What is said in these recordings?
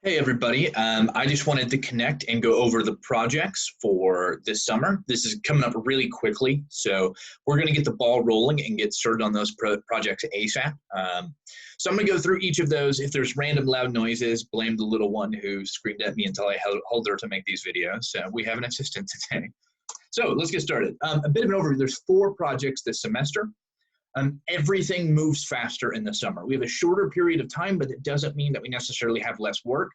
Hey everybody, I just wanted to connect and go over the projects for this summer. This is coming up really quickly, so we're going to get the ball rolling and get started on those projects ASAP. So I'm going to go through each of those. If there's random loud noises, blame the little one who screamed at me until I held her to make these videos. So we have an assistant today. So let's get started. A bit of an overview. There's 4 projects this semester. Everything moves faster in the summer. We have a shorter period of time, but it doesn't mean that we necessarily have less work.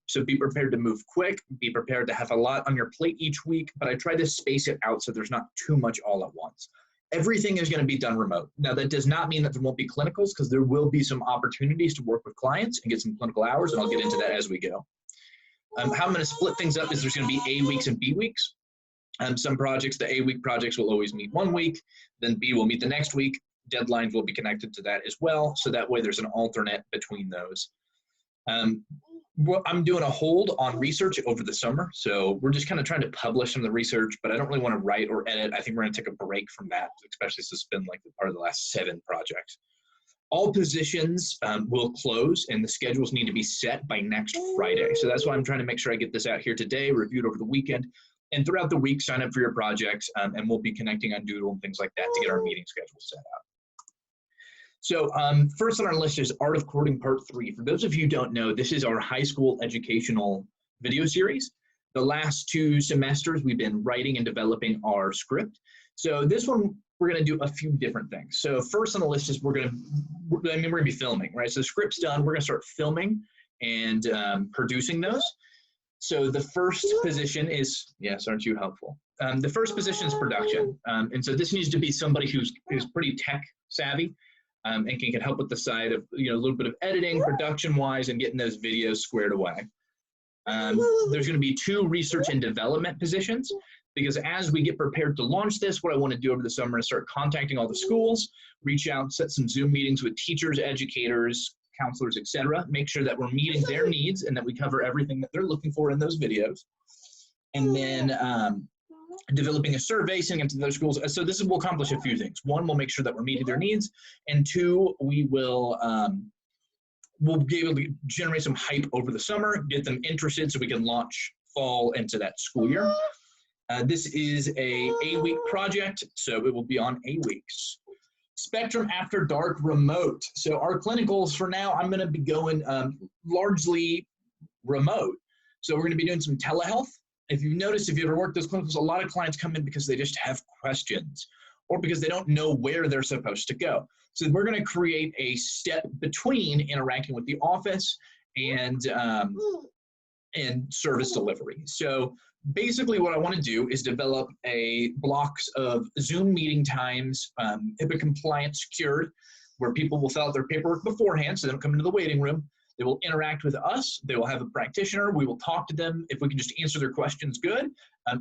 So be prepared to move quick, be prepared to have a lot on your plate each week, but I try to space it out so there's not too much all at once. Everything is going to be done remote. Now, that does not mean that there won't be clinicals, because there will be some opportunities to work with clients and get some clinical hours, and I'll get into that as we go. How I'm going to split things up is there's going to be A weeks and B weeks. Some projects, the A week projects will always meet one week, then B will meet the next week. Deadlines will be connected to that as well, so that way there's an alternate between those. I'm doing a hold on research over the summer, so we're just kind of trying to publish some of the research, but I don't really want to write or edit. I think we're going to take a break from that, especially since it's been like part of the last 7 projects. All positions will close, and the schedules need to be set by next Friday. So that's why I'm trying to make sure I get this out here today, reviewed over the weekend, and throughout the week, sign up for your projects, and we'll be connecting on Doodle and things like that to get our meeting schedule set up. So first on our list is Art of Courting Part 3. For those of you who don't know, this is our high school educational video series. The last 2 semesters, we've been writing and developing our script. So this one, we're going to do a few different things. So first on the list is we're going to be filming, right? So the script's done. We're going to start filming and producing those. So the first position is, yes, aren't you helpful? The first position is production. And so this needs to be somebody who's pretty tech savvy. And can help with the side of, a little bit of editing, production-wise, and getting those videos squared away. There's going to be 2 research and development positions, because as we get prepared to launch this, what I want to do over the summer is start contacting all the schools, reach out, set some Zoom meetings with teachers, educators, counselors, etc. Make sure that we're meeting their needs and that we cover everything that they're looking for in those videos. And then developing a survey, sending it to other schools. So this will accomplish a few things. 1, we'll make sure that we're meeting their needs, and 2, we will we'll be able to generate some hype over the summer, get them interested so we can launch fall into that school year. This is a week project, so it will be on A weeks. Spectrum After Dark remote. So our clinicals for now, I'm going to be going largely remote. So we're going to be doing some telehealth. If you've noticed, if you ever worked those clinicals, a lot of clients come in because they just have questions or because they don't know where they're supposed to go. So we're going to create a step between interacting with the office and service delivery. So basically what I want to do is develop blocks of Zoom meeting times, HIPAA compliant, secured, where people will fill out their paperwork beforehand so they don't come into the waiting room. They will interact with us. They will have a practitioner. We will talk to them. If we can just answer their questions, good.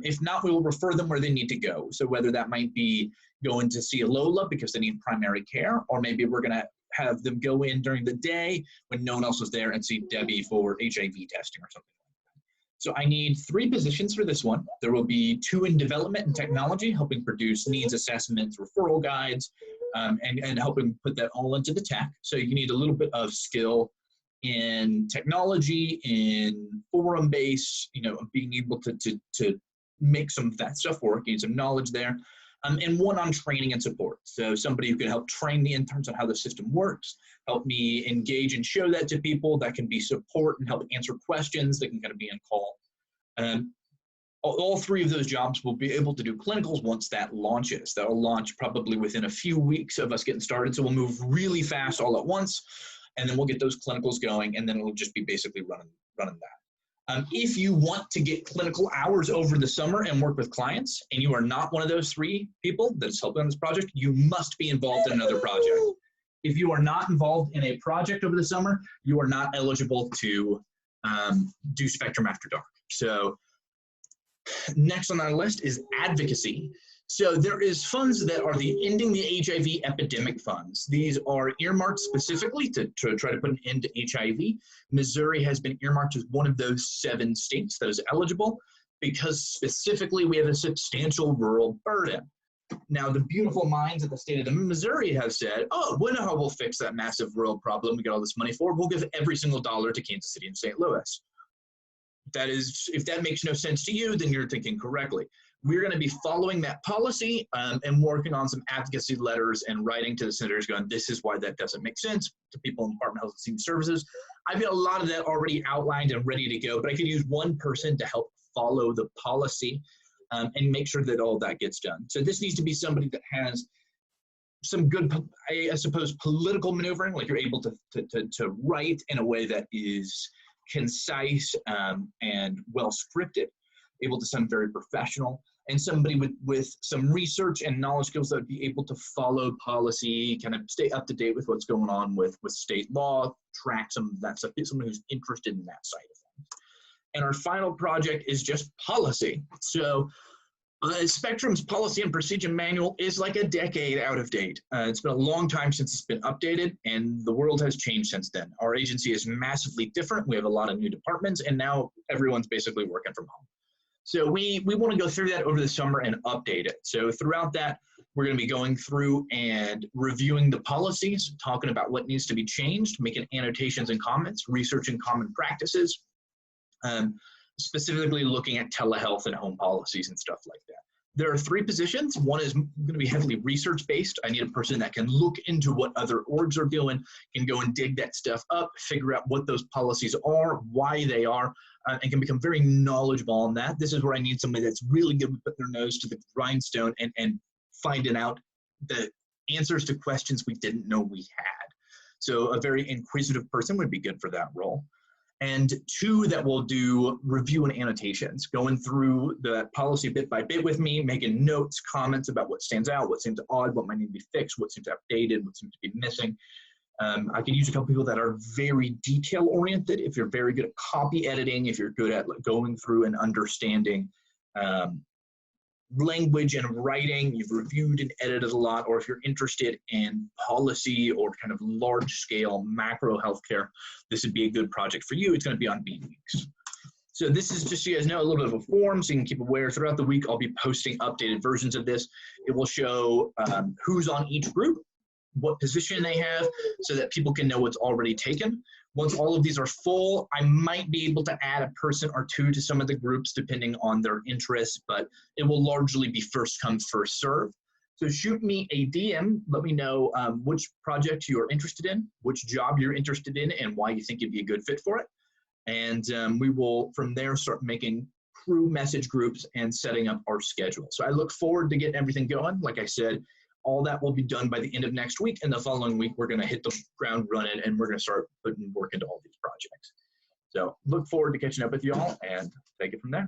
If not, we will refer them where they need to go. So whether that might be going to see a Lola because they need primary care, or maybe we're going to have them go in during the day when no one else is there and see Debbie for HIV testing or something like that. So I need 3 positions for this one. There will be 2 in development and technology, helping produce needs assessments, referral guides, and helping put that all into the tech. So you need a little bit of skill in technology, in forum-based, being able to make some of that stuff work, need some knowledge there, and 1 on training and support. So somebody who can help train the interns on how the system works, help me engage and show that to people, that can be support and help answer questions, that can kind of be on call. All 3 of those jobs will be able to do clinicals once that launches. That will launch probably within a few weeks of us getting started, so we'll move really fast all at once. And then we'll get those clinicals going, and then it'll just be basically running that. If you want to get clinical hours over the summer and work with clients, and you are not one of those 3 people that's helping on this project, you must be involved in another project. If you are not involved in a project over the summer, you are not eligible to do Spectrum After Dark. So next on our list is advocacy. So there is funds that are the Ending the HIV Epidemic funds. These are earmarked specifically to try to put an end to HIV. Missouri has been earmarked as one of those 7 states that is eligible because specifically we have a substantial rural burden. Now, the beautiful minds of the state of Missouri have said, oh, we know how we'll fix that massive rural problem we get all this money for. We'll give every single dollar to Kansas City and St. Louis. That is, if that makes no sense to you, then you're thinking correctly. We're going to be following that policy and working on some advocacy letters and writing to the senators going, this is why that doesn't make sense, to people in the Department of Health and Human Services. I've got a lot of that already outlined and ready to go, but I could use one person to help follow the policy and make sure that all that gets done. So this needs to be somebody that has some good, I suppose, political maneuvering, like you're able to write in a way that is concise and well scripted, able to sound very professional, and somebody with some research and knowledge skills that would be able to follow policy, kind of stay up to date with what's going on with state law, track some of that stuff, get someone who's interested in that side of things. And our final project is just policy. So Spectrum's Policy and Procedure Manual is like a decade out of date. It's been a long time since it's been updated, and the world has changed since then. Our agency is massively different. We have a lot of new departments, and now everyone's basically working from home. So we want to go through that over the summer and update it. So throughout that, we're going to be going through and reviewing the policies, talking about what needs to be changed, making annotations and comments, researching common practices, specifically looking at telehealth and home policies and stuff like that. There are 3 positions. One is going to be heavily research-based. I need a person that can look into what other orgs are doing, can go and dig that stuff up, figure out what those policies are, why they are, and can become very knowledgeable on that. This is where I need somebody that's really good with putting their nose to the grindstone and finding out the answers to questions we didn't know we had. So a very inquisitive person would be good for that role. And 2 that will do review and annotations, going through the policy bit by bit with me, making notes, comments about what stands out, what seems odd, what might need to be fixed, what seems outdated, what seems to be missing. I could use a couple people that are very detail oriented. If you're very good at copy editing, if you're good at going through and understanding language and writing, you've reviewed and edited a lot, or if you're interested in policy or kind of large scale macro healthcare, this would be a good project for you. It's going to be on B weeks. So this is just so you guys know a little bit of a form so you can keep aware. Throughout the week, I'll be posting updated versions of this. It will show who's on each group, what position they have, so that people can know what's already taken. Once all of these are full, I might be able to add a person or 2 to some of the groups depending on their interests, but it will largely be first come, first serve. So shoot me a DM, let me know which project you are interested in, which job you're interested in, and why you think you'd be a good fit for it. And we will, from there, start making crew message groups and setting up our schedule. So I look forward to getting everything going. Like I said, all that will be done by the end of next week, and the following week we're going to hit the ground running and we're going to start putting work into all these projects. So look forward to catching up with you all and take it from there.